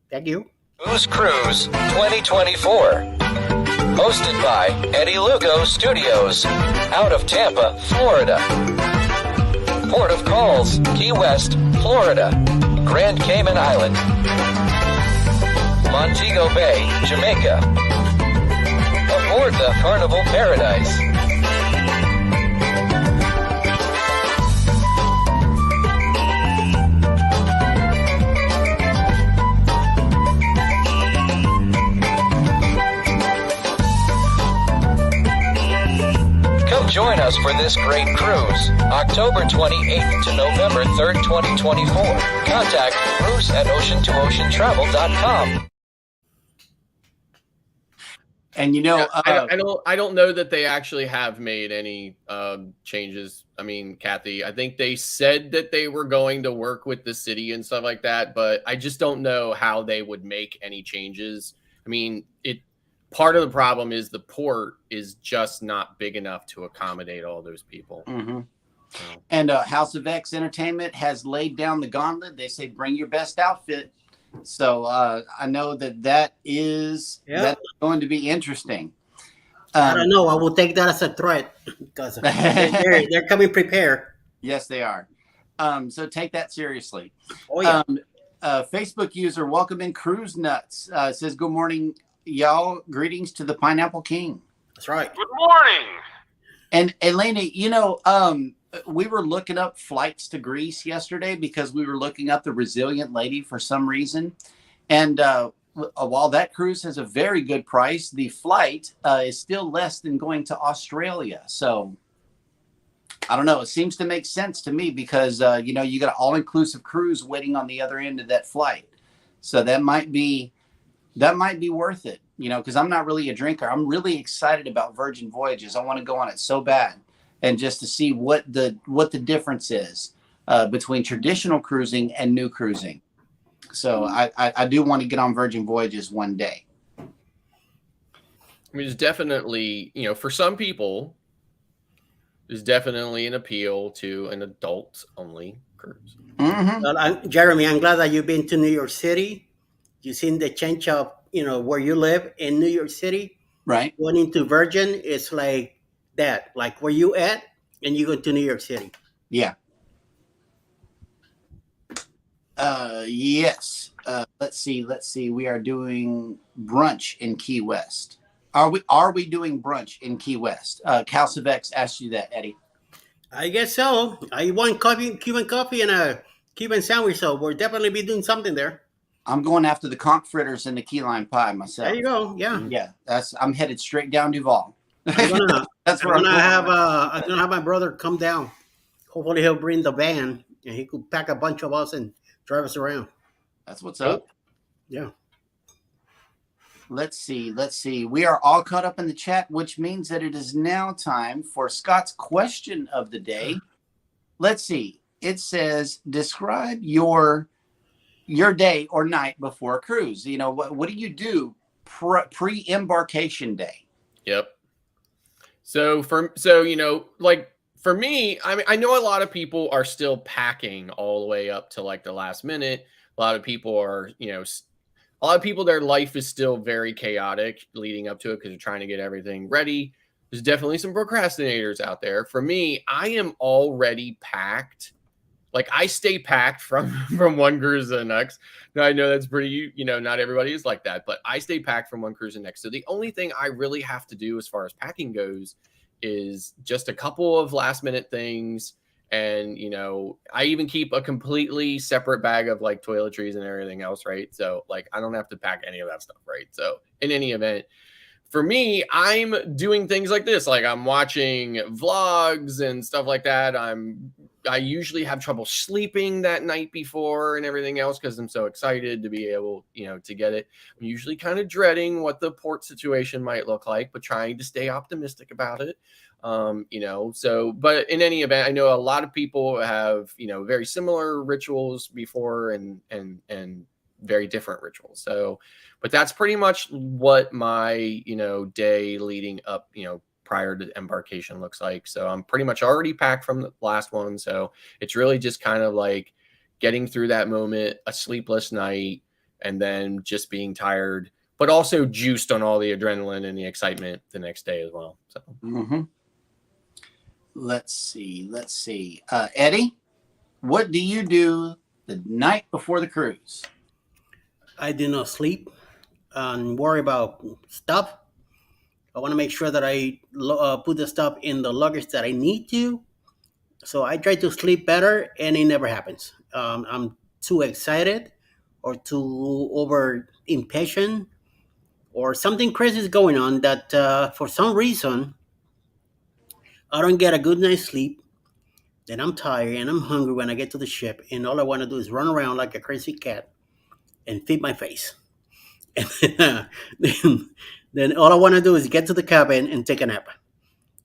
Thank you. Who's Cruise 2024. Hosted by Eddie Lugo Studios, out of Tampa, Florida. Port of calls, Key West, Florida. Grand Cayman Island. Montego Bay, Jamaica. Aboard the Carnival Paradise. Come join us for this great cruise, October 28th to November 3rd, 2024. Contact Bruce at ocean2oceantravel.com. And you know, I don't know that they actually have made any changes. I mean, Kathy, I think they said that they were going to work with the city and stuff like that, but I just don't know how they would make any changes. I mean, part of the problem is the port is just not big enough to accommodate all those people. Mm-hmm. So. And House of X Entertainment has laid down the gauntlet. They say, bring your best outfit. So I know that is that's going to be interesting. I don't know. I will take that as a threat because they're coming prepared. Yes, they are. So take that seriously. Oh, yeah. Facebook user, welcome in Cruise Nuts, says, good morning, y'all. Greetings to the Pineapple King. That's right. Good morning. And Elena, you know, we were looking up flights to Greece yesterday because we were looking up the Resilient Lady for some reason. And while that cruise has a very good price, the flight is still less than going to Australia. So I don't know. It seems to make sense to me because, you know, you got an all-inclusive cruise waiting on the other end of that flight. So that might be worth it, you know, because I'm not really a drinker. I'm really excited about Virgin Voyages. I want to go on it so bad. And just to see what the difference is between traditional cruising and new cruising. So I do want to get on Virgin Voyages one day. I mean, it's definitely, you know, for some people, there's definitely an appeal to an adult-only cruise. Mm-hmm. Well, Jeremy, I'm glad that you've been to New York City. You've seen the change of, you know, where you live in New York City. Right. Going into Virgin is like that, like where you at, and you go to New York City. Yeah. Yes. Let's see. We are doing brunch in Key West. Are we doing brunch in Key West? Calcivex asked you that, Eddie. I guess so. I want coffee, Cuban coffee, and a Cuban sandwich, so we'll definitely be doing something there. I'm going after the conch fritters and the key lime pie myself. There you go. Yeah. Yeah, I'm headed straight down Duval. I'm gonna, That's where I'm going. I'm gonna have my brother come down. Hopefully he'll bring the van and he could pack a bunch of us and drive us around. That's what's up. Yeah. Let's see. We are all caught up in the chat, which means that it is now time for Scott's question of the day. Let's see. It says, describe your day or night before a cruise. You know, what do you do pre-embarkation day? Yep. So you know, like for me, I mean, I know a lot of people are still packing all the way up to like the last minute. A lot of people are, you know, a lot of people, their life is still very chaotic leading up to it because they're trying to get everything ready. There's definitely some procrastinators out there. For me, I am already packed. Like I stay packed from one cruise to the next. Now I know that's pretty, you know, not everybody is like that, but I stay packed from one cruise to the next. So the only thing I really have to do as far as packing goes is just a couple of last minute things. And, you know, I even keep a completely separate bag of like toiletries and everything else, right? So like I don't have to pack any of that stuff, right? So in any event, for me, I'm doing things like this. Like I'm watching vlogs and stuff like that. I usually have trouble sleeping that night before and everything else because I'm so excited to be able, you know, to get it. I'm usually kind of dreading what the port situation might look like, but trying to stay optimistic about it. You know, so, but in any event, I know a lot of people have, you know, very similar rituals before and very different rituals. So, but that's pretty much what my, you know, day leading up, you know, prior to embarkation looks like. So I'm pretty much already packed from the last one. So it's really just kind of like getting through that moment, a sleepless night, and then just being tired, but also juiced on all the adrenaline and the excitement the next day as well. So. Let's see. Eddie, what do you do the night before the cruise? I do not sleep and worry about stuff. I want to make sure that I put the stuff in the luggage that I need to. So I try to sleep better, and it never happens. I'm too excited or too over impatient, or something crazy is going on that for some reason I don't get a good night's sleep. Then I'm tired and I'm hungry when I get to the ship, and all I want to do is run around like a crazy cat and feed my face. And then all I want to do is get to the cabin and take a nap.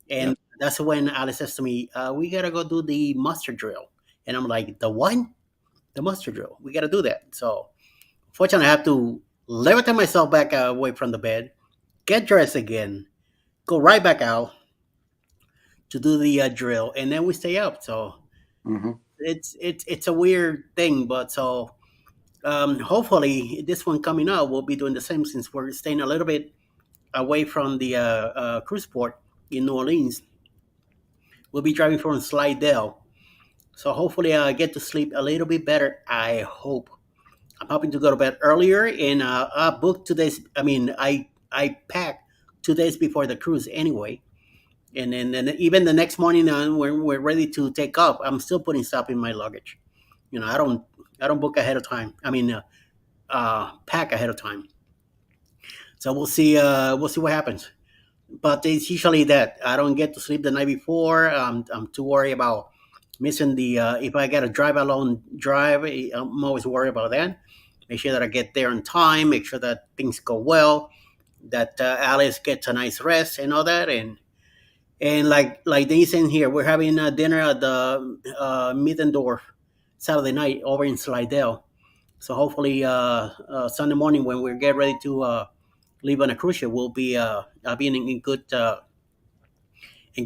And that's when Alice says to me, we got to go do the muster drill. And I'm like, the what? The muster drill. We got to do that. So fortunately, I have to levitate myself back away from the bed, get dressed again, go right back out to do the drill, and then we stay up. So it's a weird thing, but so hopefully this one coming up will be doing the same, since we're staying a little bit away from the cruise port in New Orleans. We'll be driving from Slidell, so hopefully I get to sleep a little bit better. I hope. I'm hoping to go to bed earlier, and I booked 2 days. I mean, I packed 2 days before the cruise anyway. And then even the next morning when we're ready to take off, I'm still putting stuff in my luggage. You know, I don't book ahead of time. I mean, pack ahead of time. So we'll see what happens. But it's usually that I don't get to sleep the night before. I'm too worried about missing the if I got to drive alone drive. I'm always worried about that. Make sure that I get there on time. Make sure that things go well. That Alice gets a nice rest and all that. And like they saying here, we're having dinner at the Middendorf Saturday night over in Slidell. So hopefully Sunday morning when we get ready to leave on a cruise ship, we'll be I'll be in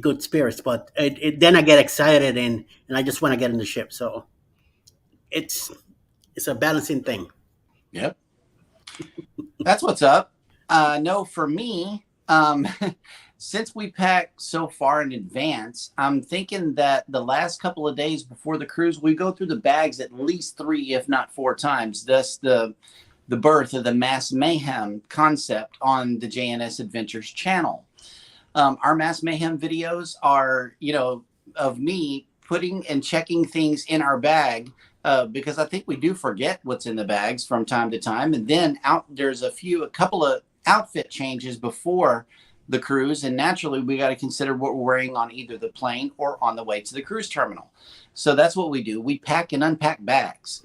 good spirits. But then I get excited and I just want to get in the ship. So it's a balancing thing. Yep. That's what's up. No, for me, since we pack so far in advance, I'm thinking that the last couple of days before the cruise, we go through the bags at least 3, if not 4 times. Thus the birth of the Mass Mayhem concept on the J&S Adventures channel. Our Mass Mayhem videos are, you know, of me putting and checking things in our bag because I think we do forget what's in the bags from time to time. And then there's a couple of outfit changes before the cruise, and naturally we got to consider what we're wearing on either the plane or on the way to the cruise terminal. So that's what we do. We pack and unpack bags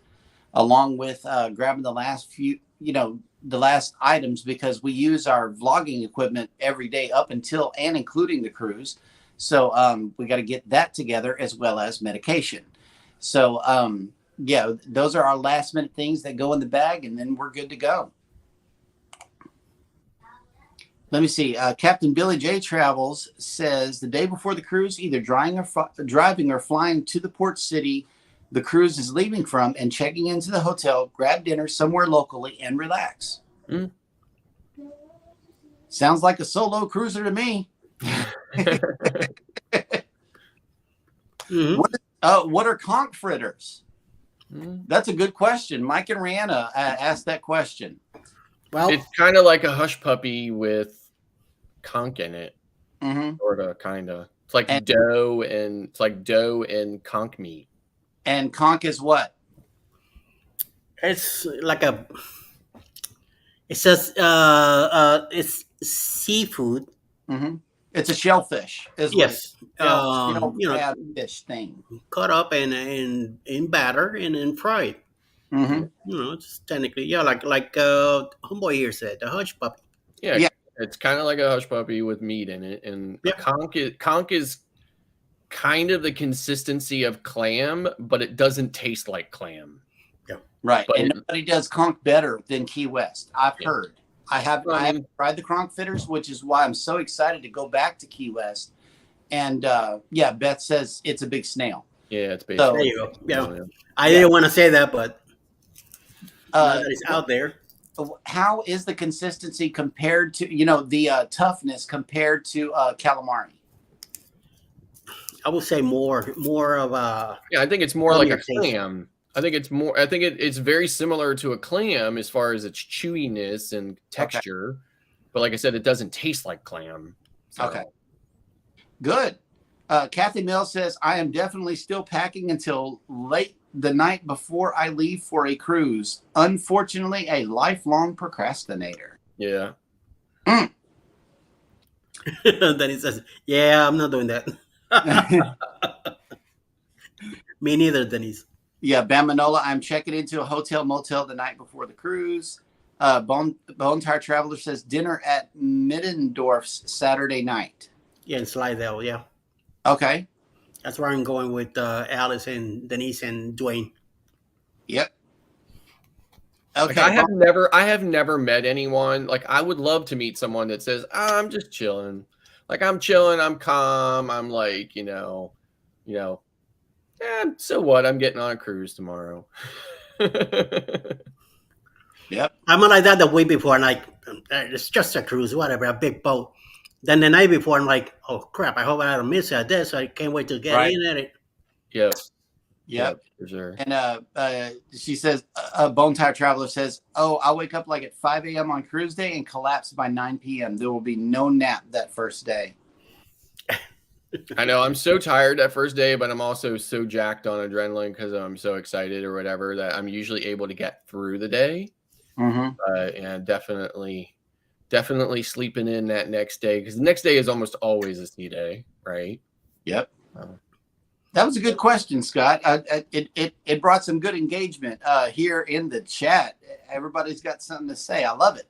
along with grabbing the last few, the last items, because we use our vlogging equipment every day up until and including the cruise. So we got to get that together, as well as medication. So those are our last minute things that go in the bag, and then we're good to go. Let me see. Captain Billy J Travels says the day before the cruise, either driving or flying to the port city the cruise is leaving from, and checking into the hotel, grab dinner somewhere locally, and relax. Mm. Sounds like a solo cruiser to me. Mm-hmm. What are conch fritters? Mm. That's a good question. Mike and Rihanna asked that question. Well, it's kind of like a hush puppy with conch in it. Mm-hmm. Sort of, kind of. It's like dough and conch meat. And conch is what? It's like it says it's seafood. Mm-hmm. It's a shellfish. Yes. Fish thing. Cut up in batter and then fried. Mm-hmm. It's technically, like Homeboy here said, the hush puppy. Yeah. It's kind of like a hush puppy with meat in it. And conch is kind of the consistency of clam, but it doesn't taste like clam. Yeah. Right. But nobody does conch better than Key West. I've heard. I haven't tried the conch fritters, which is why I'm so excited to go back to Key West. And Beth says it's a big snail. Yeah, it's big. So, there you go. Yeah. I didn't want to say that, but that it's out there. How is the consistency compared to, the toughness compared to calamari? I would say more of a. Yeah, I think it's more like a clam. I think it's very similar to a clam as far as its chewiness and texture. Okay. But like I said, it doesn't taste like clam. So. Okay. Good. Kathy Mills says, I am definitely still packing until late the night before I leave for a cruise. Unfortunately, a lifelong procrastinator. Yeah. Then he says, yeah, I'm not doing that. Me neither, Denise. Yeah, Bamanola, I'm checking into a hotel motel the night before the cruise. Bone Tire Traveler says dinner at Middendorf's Saturday night. Yeah, in Slidell, yeah. Okay. That's where I'm going with Alice and Denise and Dwayne. Yep. Okay. Like I have never met anyone. Like, I would love to meet someone that says, I'm just chilling. Like, I'm chilling, I'm calm, I'm like, so what? I'm getting on a cruise tomorrow. Yep. I'm like that the week before, and like, it's just a cruise, whatever, a big boat. Then the night before, I'm like, oh crap, I hope I don't miss this. I can't wait to get in at it. Yep. For sure. And she says, Bone Tire Traveler says, I'll wake up like at 5 a.m. on cruise day and collapse by 9 p.m. There will be no nap that first day. I know. I'm so tired that first day, but I'm also so jacked on adrenaline because I'm so excited or whatever that I'm usually able to get through the day. Mm-hmm. And definitely sleeping in that next day, because the next day is almost always a sea day, right? Yep. That was a good question, Scott. It brought some good engagement here in the chat. Everybody's got something to say. I love it.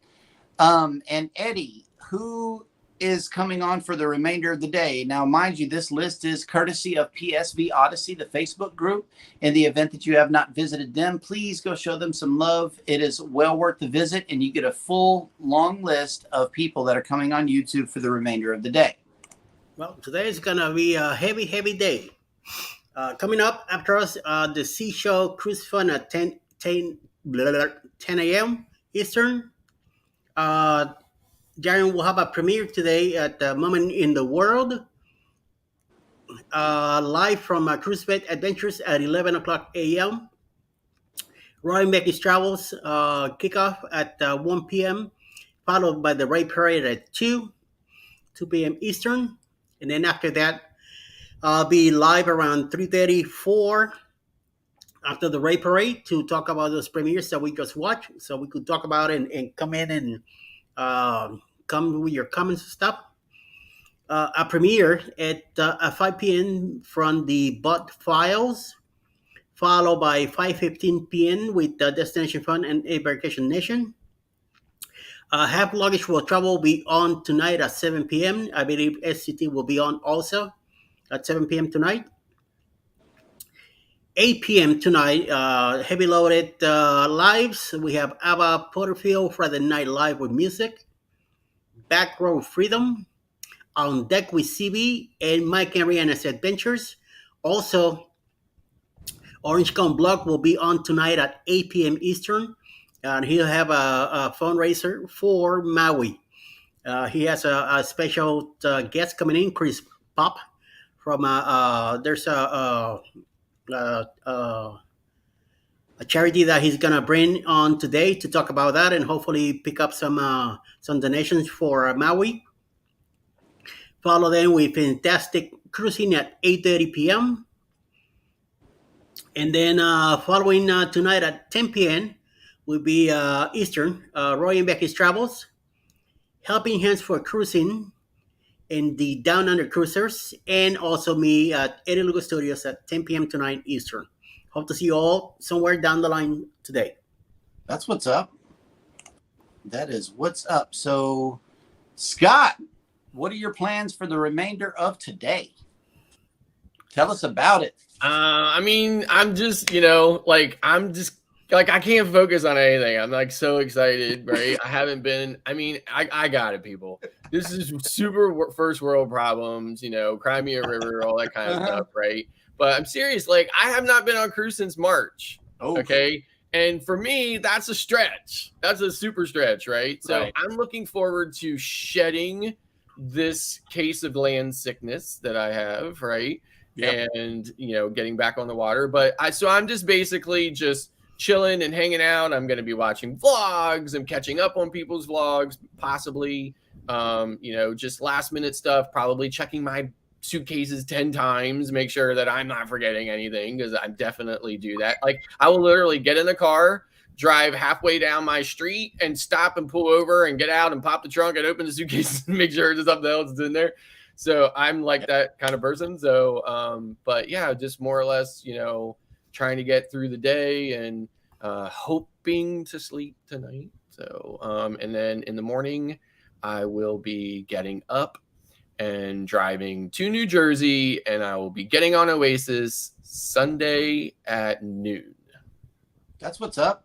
And Eddie, who is coming on for the remainder of the day? Now, mind you, this list is courtesy of PSV Odyssey, the Facebook group. In the event that you have not visited them, please go show them some love. It is well worth the visit, and you get a full, long list of people that are coming on YouTube for the remainder of the day. Well, today is going to be a heavy, heavy day. Coming up after us, the Seashore Cruise Fun at 10 a.m. Eastern. Darren will have a premiere today at the Moment in the World. Live from Cruisey Adventures at 11 o'clock a.m. Roy Mackey's Travels kickoff at 1 p.m., followed by the Raid Parade at 2 p.m. Eastern. And then after that, I'll be live around 3:34 after the Ray Parade to talk about those premieres that we just watched, so we could talk about it and come in and come with your comments and stuff. A premiere at 5 p.m. from the Bot Files, followed by 5:15 p.m. with Destination Fun and A Vacation Nation. Half Luggage Will Travel will be on tonight at 7 p.m. I believe SCT will be on also at 7 p.m. tonight. 8 p.m. tonight, Heavy Loaded Lives. We have Ava Porterfield Friday Night Live with music. Back Row Freedom. On Deck with CB and Mike and J&S Adventures. Also, Orange Cone Block will be on tonight at 8 p.m. Eastern. And he'll have a fundraiser for Maui. He has a special guest coming in, Chris Pop. From there's a charity that he's gonna bring on today to talk about that and hopefully pick up some donations for Maui. Follow them with Fantastic Cruising at 8:30 p.m. And then following tonight at 10 p.m. will be Eastern, Roy and Becky's Travels, Helping Hands for Cruising, and the Down Under Cruisers, and also me at Eddie Lugo Studios at 10 p.m. tonight Eastern. Hope to see you all somewhere down the line today. That's what's up. That is what's up. So, Scott, what are your plans for the remainder of today? Tell us about it. I mean, I'm just, I can't focus on anything. I'm like so excited, right? I haven't been, I got it, people. This is super first world problems, Cry Me a River, all that kind of stuff, right? But I'm serious. Like, I have not been on cruise since March. Oh, okay. And for me, that's a stretch. That's a super stretch, right? So right. I'm looking forward to shedding this case of land sickness that I have, right? Yep. And, getting back on the water. But I'm just basically just chilling and hanging out. I'm going to be watching vlogs. I'm catching up on people's vlogs, possibly, just last minute stuff, probably checking my suitcases 10 times, make sure that I'm not forgetting anything, because I definitely do that. Like, I will literally get in the car, drive halfway down my street and stop and pull over and get out and pop the trunk and open the suitcase and make sure there's something else is in there. So I'm like that kind of person. So, but yeah, just more or less, trying to get through the day and hoping to sleep tonight. So, and then in the morning, I will be getting up and driving to New Jersey, and I will be getting on Oasis Sunday at noon. That's what's up.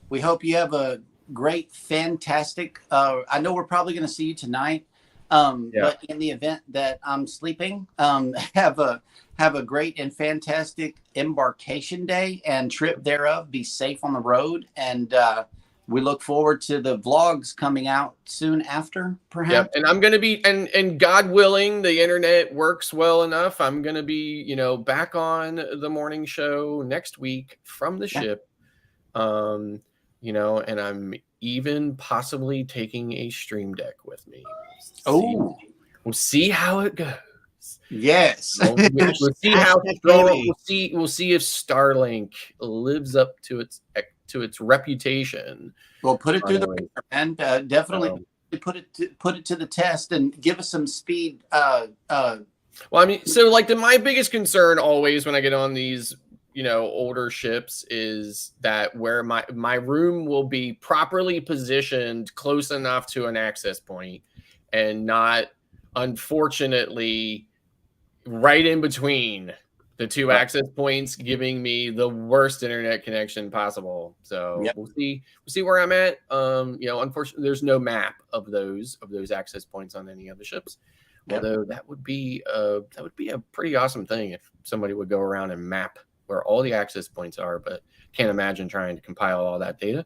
We hope you have a great, fantastic. I know we're probably going to see you tonight, but in the event that I'm sleeping, have a great and fantastic embarkation day and trip thereof. Be safe on the road, and we look forward to the vlogs coming out soon after, perhaps. Yep. And I'm going to be, and God willing, the internet works well enough, I'm going to be, back on the morning show next week from the ship. And I'm even possibly taking a stream deck with me. We'll see how it goes. Yes. We'll see how strong, we'll see if Starlink lives up to its reputation. Well, put it through the ringer, and definitely put it to the test and give us some speed. Well, so like my biggest concern always when I get on these, older ships is that where my room will be properly positioned close enough to an access point and not, unfortunately, right in between the two access points, giving me the worst internet connection possible. So we'll see where I'm at. Unfortunately, there's no map of those access points on any of the ships. Although that would be a pretty awesome thing if somebody would go around and map where all the access points are. But can't imagine trying to compile all that data.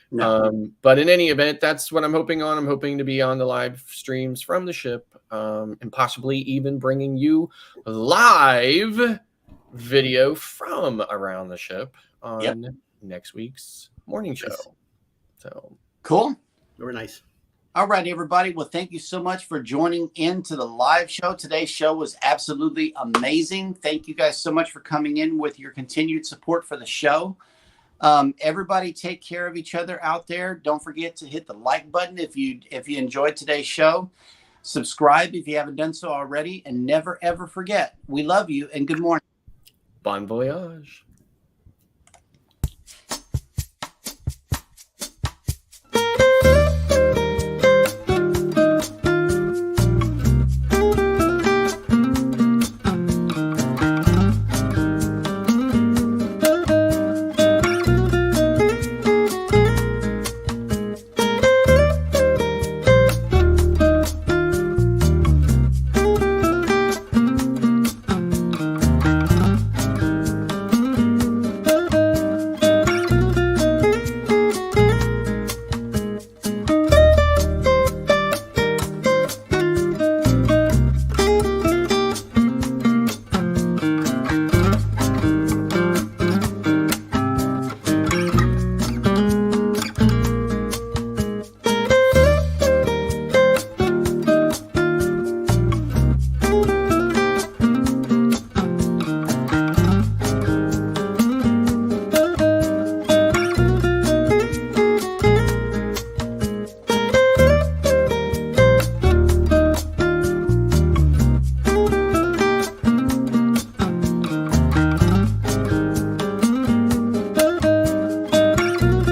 No. But in any event, that's what I'm hoping on. I'm hoping to be on the live streams from the ship, and possibly even bringing you live video from around the ship on next week's morning show. So cool. Very nice. All right, everybody. Well, thank you so much for joining in to the live show. Today's show was absolutely amazing. Thank you guys so much for coming in with your continued support for the show. Everybody take care of each other out there. Don't forget to hit the like button if you enjoyed today's show. Subscribe if you haven't done so already. And never, ever forget, we love you and good morning. Bon voyage.